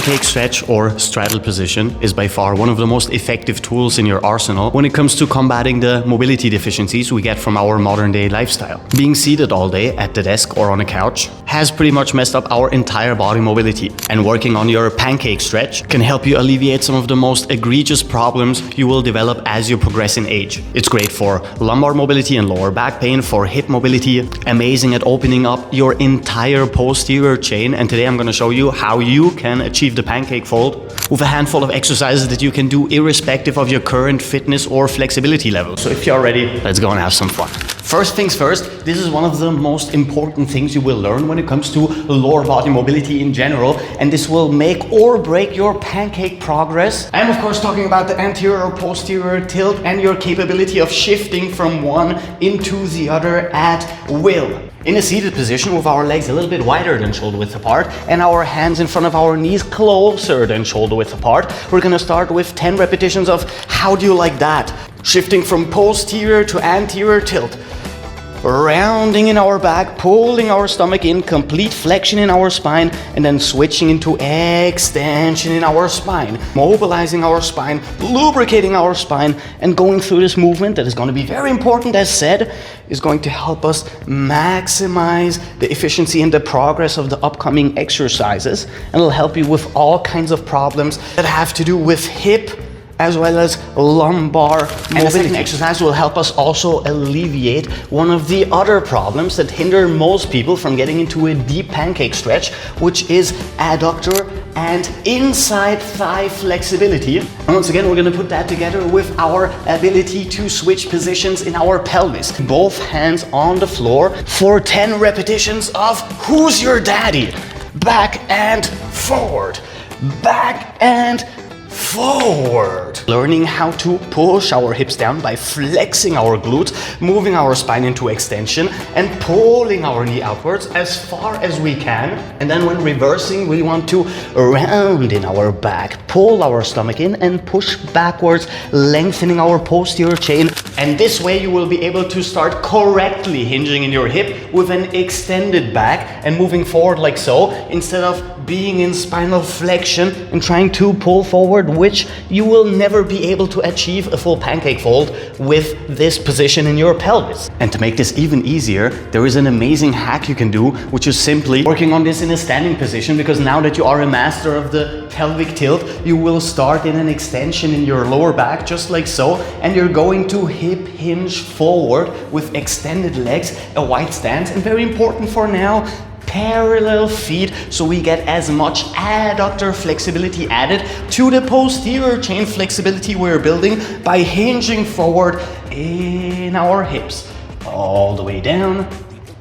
pancake stretch or straddle position is by far one of the most effective tools in your arsenal when it comes to combating the mobility deficiencies we get from our modern day lifestyle. Being seated all day at the desk or on a couch has pretty much messed up our entire body mobility, and working on your pancake stretch can help you alleviate some of the most egregious problems you will develop as you progress in age. It's great for lumbar mobility and lower back pain, for hip mobility, amazing at opening up your entire posterior chain, and today I'm going to show you how you can achieve the pancake fold with a handful of exercises that you can do irrespective of your current fitness or flexibility level. So if you're ready, let's go and have some fun. First things first, this is one of the most important things you will learn when it comes to lower body mobility in general, and this will make or break your pancake progress. I'm of course talking about the anterior or posterior tilt and your capability of shifting from one into the other at will. In a seated position with our legs a little bit wider than shoulder width apart and our hands in front of our knees closer than shoulder width apart, we're gonna start with 10 repetitions of how do you like that? Shifting from posterior to anterior tilt. Rounding in our back, pulling our stomach in, complete flexion in our spine, and then switching into extension in our spine. Mobilizing our spine, lubricating our spine, and going through this movement that is going to be very important, as said, is going to help us maximize the efficiency and the progress of the upcoming exercises, and it'll help you with all kinds of problems that have to do with hip as well as lumbar mobility. And the second exercise will help us also alleviate one of the other problems that hinder most people from getting into a deep pancake stretch, which is adductor and inside thigh flexibility. And once again, we're going to put that together with our ability to switch positions in our pelvis. Both hands on the floor for 10 repetitions of Who's Your Daddy? Back and forward. Back and forward. Learning how to push our hips down by flexing our glutes, moving our spine into extension, and pulling our knee outwards as far as we can. And then when reversing, we want to round in our back, pull our stomach in, and push backwards, lengthening our posterior chain. And this way you will be able to start correctly hinging in your hip with an extended back and moving forward like so, instead of being in spinal flexion and trying to pull forward, which you will never be able to achieve a full pancake fold with this position in your pelvis. And to make this even easier, there is an amazing hack you can do, which is simply working on this in a standing position, because now that you are a master of the pelvic tilt, you will start in an extension in your lower back, just like so, and you're going to hip hinge forward with extended legs, a wide stance, and very important for now, parallel feet, so we get as much adductor flexibility added to the posterior chain flexibility we're building by hinging forward in our hips, all the way down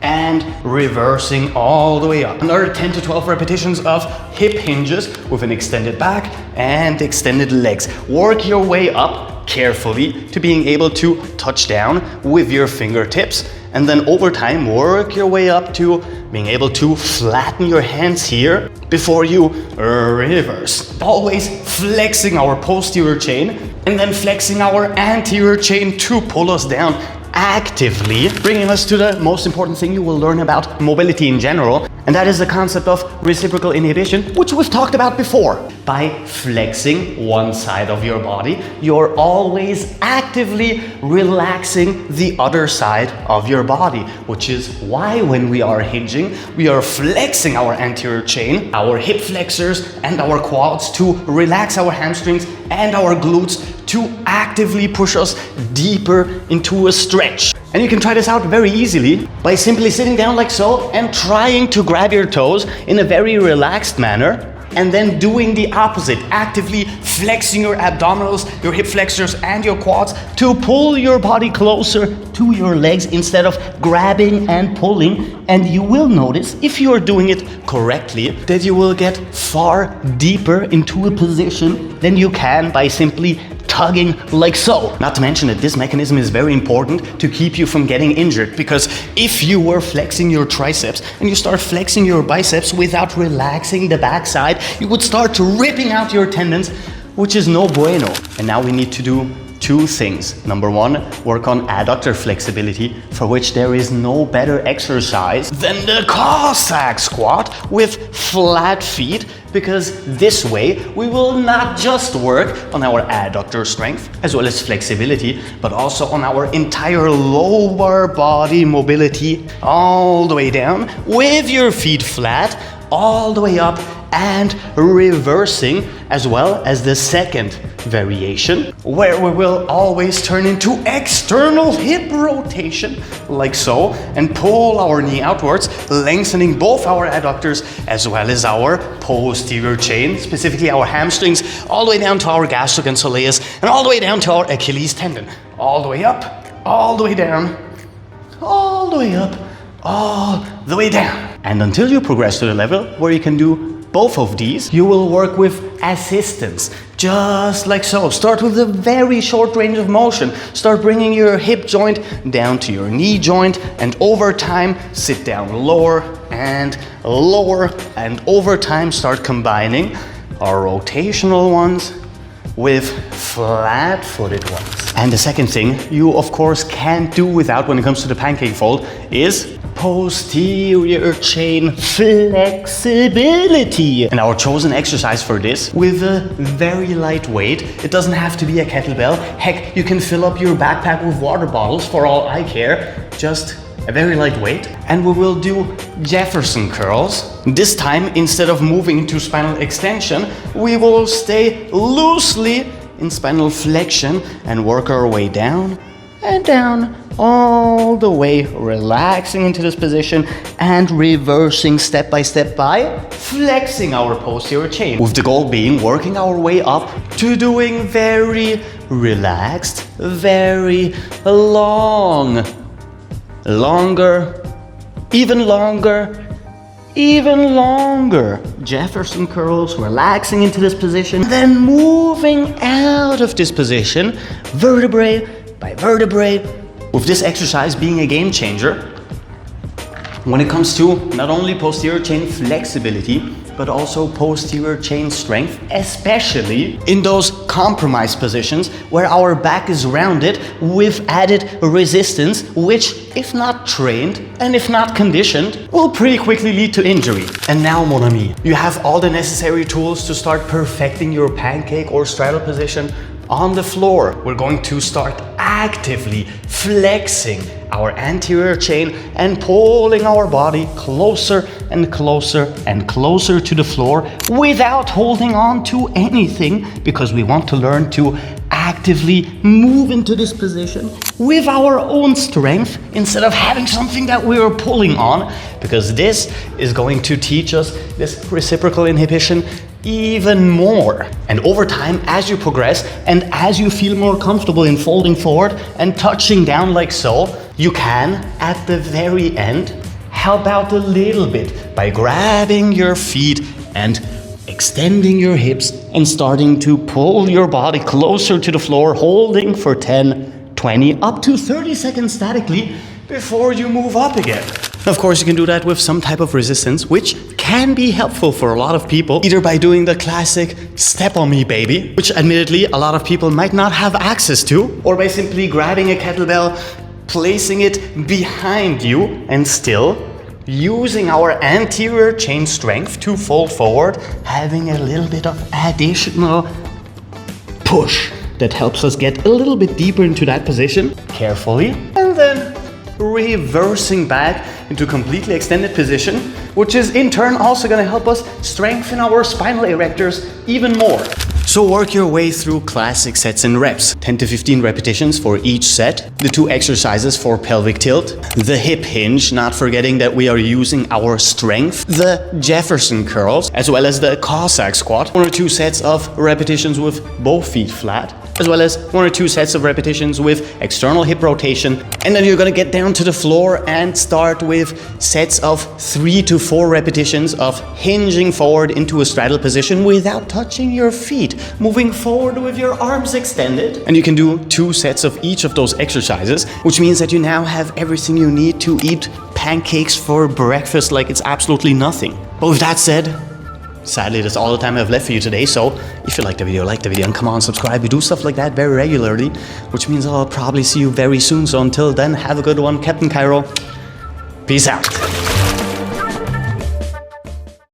and reversing all the way up. Another 10 to 12 repetitions of hip hinges with an extended back and extended legs. Work your way up carefully to being able to touch down with your fingertips, and then over time work your way up to being able to flatten your hands here before you reverse. Always flexing our posterior chain and then flexing our anterior chain to pull us down actively, bringing us to the most important thing you will learn about mobility in general, and that is the concept of reciprocal inhibition, which we've talked about before. By flexing one side of your body, you're always actively relaxing the other side of your body, which is why when we are hinging, we are flexing our anterior chain, our hip flexors, and our quads to relax our hamstrings and our glutes to actively push us deeper into a stretch. And you can try this out very easily by simply sitting down like so and trying to grab your toes in a very relaxed manner, and then doing the opposite, actively flexing your abdominals, your hip flexors, and your quads to pull your body closer to your legs instead of grabbing and pulling. And you will notice, if you are doing it correctly, that you will get far deeper into a position than you can by simply tugging like so. Not to mention that this mechanism is very important to keep you from getting injured, because if you were flexing your triceps and you start flexing your biceps without relaxing the backside, you would start ripping out your tendons, which is no bueno. And now we need to do two things. Number one, work on adductor flexibility, for which there is no better exercise than the Cossack squat with flat feet, because this way we will not just work on our adductor strength as well as flexibility, but also on our entire lower body mobility, all the way down with your feet flat, all the way up and reversing, as well as the second variation, where we will always turn into external hip rotation, like so, and pull our knee outwards, lengthening both our adductors as well as our posterior chain, specifically our hamstrings, all the way down to our gastric and soleus, and all the way down to our Achilles tendon. All the way up, all the way down, all the way up, all the way down. And until you progress to the level where you can do both of these, you will work with assistance, just like so. Start with a very short range of motion. Start bringing your hip joint down to your knee joint, and over time, sit down lower, and over time, start combining our rotational ones with flat-footed ones. And the second thing you, of course, can't do without when it comes to the pancake fold is posterior chain flexibility. And our chosen exercise for this, with a very light weight, it doesn't have to be a kettlebell. Heck, you can fill up your backpack with water bottles for all I care. Just a very light weight. And we will do Jefferson curls. This time, instead of moving into spinal extension, we will stay loosely in spinal flexion and work our way down and down, all the way, relaxing into this position and reversing step by step by flexing our posterior chain, with the goal being working our way up to doing very relaxed, very longer, even longer Jefferson curls, relaxing into this position, then moving out of this position, vertebrae by vertebrae, with this exercise being a game changer when it comes to not only posterior chain flexibility, but also posterior chain strength, especially in those compromised positions where our back is rounded with added resistance, which, if not trained and if not conditioned, will pretty quickly lead to injury. And now, mon ami, you have all the necessary tools to start perfecting your pancake or straddle position on the floor. We're going to start actively flexing our anterior chain and pulling our body closer and closer and closer to the floor without holding on to anything, because we want to learn to actively move into this position with our own strength instead of having something that we are pulling on, because this is going to teach us this reciprocal inhibition even more. And over time, as you progress and as you feel more comfortable in folding forward and touching down like so, you can, at the very end, help out a little bit by grabbing your feet and extending your hips and starting to pull your body closer to the floor, holding for 10, 20, up to 30 seconds statically before you move up again. Of course, you can do that with some type of resistance, which can be helpful for a lot of people, either by doing the classic step on me baby, which admittedly a lot of people might not have access to, or by simply grabbing a kettlebell, placing it behind you, and still using our anterior chain strength to fold forward, having a little bit of additional push that helps us get a little bit deeper into that position, carefully, and then reversing back into completely extended position, which is in turn also going to help us strengthen our spinal erectors even more. So work your way through classic sets and reps. 10 to 15 repetitions for each set. The 2 exercises for pelvic tilt. The hip hinge, not forgetting that we are using our strength. The Jefferson curls, as well as the Cossack squat. 1 or 2 sets of repetitions with both feet flat, as well as 1 or 2 sets of repetitions with external hip rotation. And then you're gonna get down to the floor and start with sets of 3 to 4 repetitions of hinging forward into a straddle position without touching your feet, moving forward with your arms extended. And you can do 2 sets of each of those exercises, which means that you now have everything you need to eat pancakes for breakfast like it's absolutely nothing. But with that said, Sadly, that's all the time I've left for you today, so if you like the video, and come on, subscribe. We do stuff like that very regularly, which means I'll probably see you very soon. So until then, have a good one. Captain Cairo. Peace out.